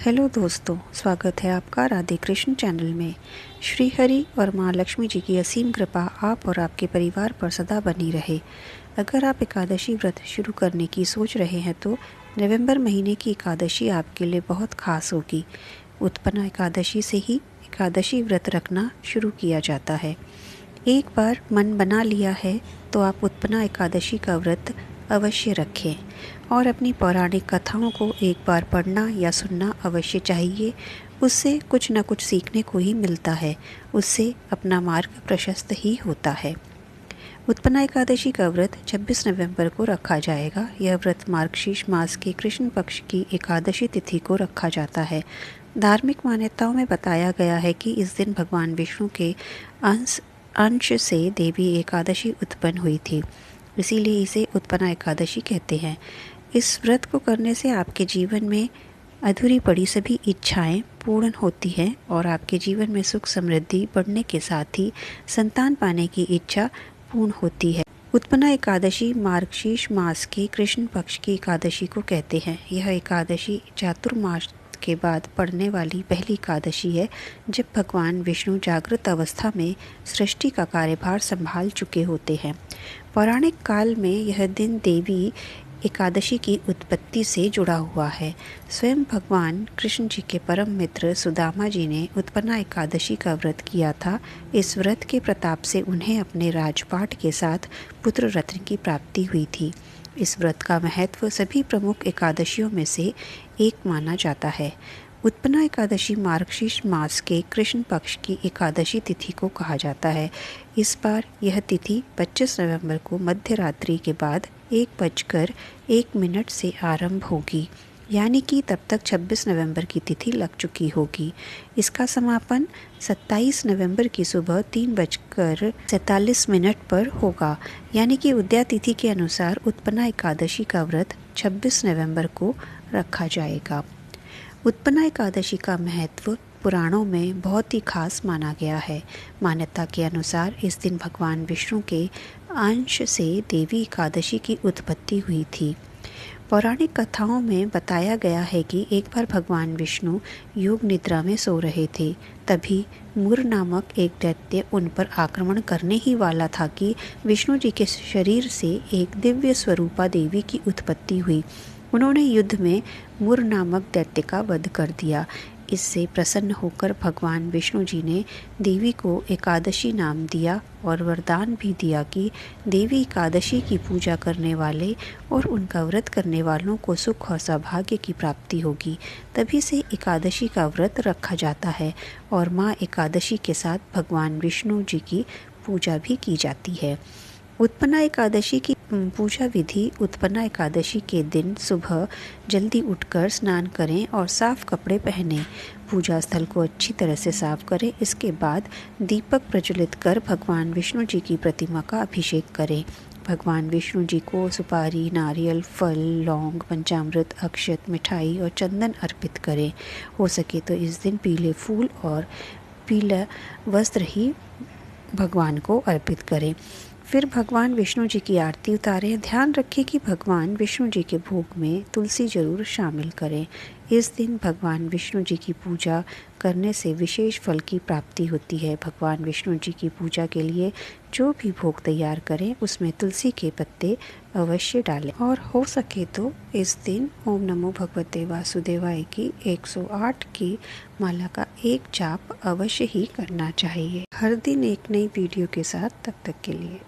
Hello दोस्तों, स्वागत है आपका राधे कृष्ण चैनल में। श्री हरि और माँ लक्ष्मी जी की असीम कृपा आप और आपके परिवार पर सदा बनी रहे। अगर आप एकादशी व्रत शुरू करने की सोच रहे हैं तो नवंबर महीने की एकादशी आपके लिए बहुत खास होगी। उत्पन्ना एकादशी से ही एकादशी व्रत रखना शुरू किया जाता है। एक बार मन बना लिया है तो आप उत्पन्ना एकादशी का व्रत अवश्य रखें और अपनी पौराणिक कथाओं को एक बार पढ़ना या सुनना अवश्य चाहिए। उससे कुछ न कुछ सीखने को ही मिलता है, उससे अपना मार्ग प्रशस्त ही होता है। उत्पन्ना एकादशी का व्रत 26 नवंबर को रखा जाएगा। यह व्रत मार्गशीर्ष मास के कृष्ण पक्ष की एकादशी तिथि को रखा जाता है। धार्मिक मान्यताओं में बताया गया है कि इस दिन भगवान विष्णु के अंश से देवी एकादशी उत्पन्न हुई थी, इसीलिए इसे उत्पन्ना एकादशी कहते हैं। इस व्रत को करने से आपके जीवन में अधूरी पड़ी सभी इच्छाएं पूर्ण होती हैं और आपके जीवन में सुख समृद्धि बढ़ने के साथ ही संतान पाने की इच्छा पूर्ण होती है। उत्पन्ना एकादशी मार्गशीर्ष मास के कृष्ण पक्ष की एकादशी को कहते हैं। यह एकादशी चातुर्मास के बाद पड़ने वाली पहली एकादशी है, जब भगवान विष्णु जागृत अवस्था में सृष्टि का कार्यभार संभाल चुके होते हैं। पौराणिक काल में यह दिन देवी एकादशी की उत्पत्ति से जुड़ा हुआ है। स्वयं भगवान कृष्ण जी के परम मित्र सुदामा जी ने उत्पन्ना एकादशी का व्रत किया था। इस व्रत के प्रताप से उन्हें अपने राजपाट के साथ पुत्र रत्न की प्राप्ति हुई थी। इस व्रत का महत्व सभी प्रमुख एकादशियों में से एक माना जाता है। उत्पन्ना एकादशी मार्गशीर्ष मास के कृष्ण पक्ष की एकादशी तिथि को कहा जाता है। इस बार यह तिथि 25 नवंबर को मध्य रात्रि के बाद 1:01 से आरंभ होगी, यानी कि तब तक 26 नवंबर की तिथि लग चुकी होगी। इसका समापन 27 नवंबर की सुबह 3:47 पर होगा, यानी कि उदया तिथि के अनुसार उत्पन्ना एकादशी का व्रत 26 नवंबर को रखा जाएगा। उत्पन्ना एकादशी का महत्व पुराणों में बहुत ही खास माना गया है। मान्यता के अनुसार इस दिन भगवान विष्णु के अंश से देवी एकादशी की उत्पत्ति हुई थी। पौराणिक कथाओं में बताया गया है कि एक बार भगवान विष्णु योग निद्रा में सो रहे थे। तभी मुर नामक एक दैत्य उन पर आक्रमण करने ही वाला था कि विष्णु जी के शरीर से एक दिव्य स्वरूपा देवी की उत्पत्ति हुई। उन्होंने युद्ध में मुर नामक दैत्य का वध कर दिया। इससे प्रसन्न होकर भगवान विष्णु जी ने देवी को एकादशी नाम दिया और वरदान भी दिया कि देवी एकादशी की पूजा करने वाले और उनका व्रत करने वालों को सुख और सौभाग्य की प्राप्ति होगी। तभी से एकादशी का व्रत रखा जाता है और माँ एकादशी के साथ भगवान विष्णु जी की पूजा भी की जाती है। उत्पन्ना एकादशी की पूजा विधि: उत्पन्ना एकादशी के दिन सुबह जल्दी उठकर स्नान करें और साफ कपड़े पहनें। पूजा स्थल को अच्छी तरह से साफ करें। इसके बाद दीपक प्रज्वलित कर भगवान विष्णु जी की प्रतिमा का अभिषेक करें। भगवान विष्णु जी को सुपारी, नारियल, फल, लौंग, पंचामृत, अक्षत, मिठाई और चंदन अर्पित करें। हो सके तो इस दिन पीले फूल और पीला वस्त्र ही भगवान को अर्पित करें। फिर भगवान विष्णु जी की आरती उतारें। ध्यान रखें कि भगवान विष्णु जी के भोग में तुलसी जरूर शामिल करें। इस दिन भगवान विष्णु जी की पूजा करने से विशेष फल की प्राप्ति होती है। भगवान विष्णु जी की पूजा के लिए जो भी भोग तैयार करें उसमें तुलसी के पत्ते अवश्य डालें और हो सके तो इस दिन ओम नमो भगवते वासुदेवाय की 108 की माला का एक जाप अवश्य ही करना चाहिए। हर दिन एक नई वीडियो के साथ, तब तक के लिए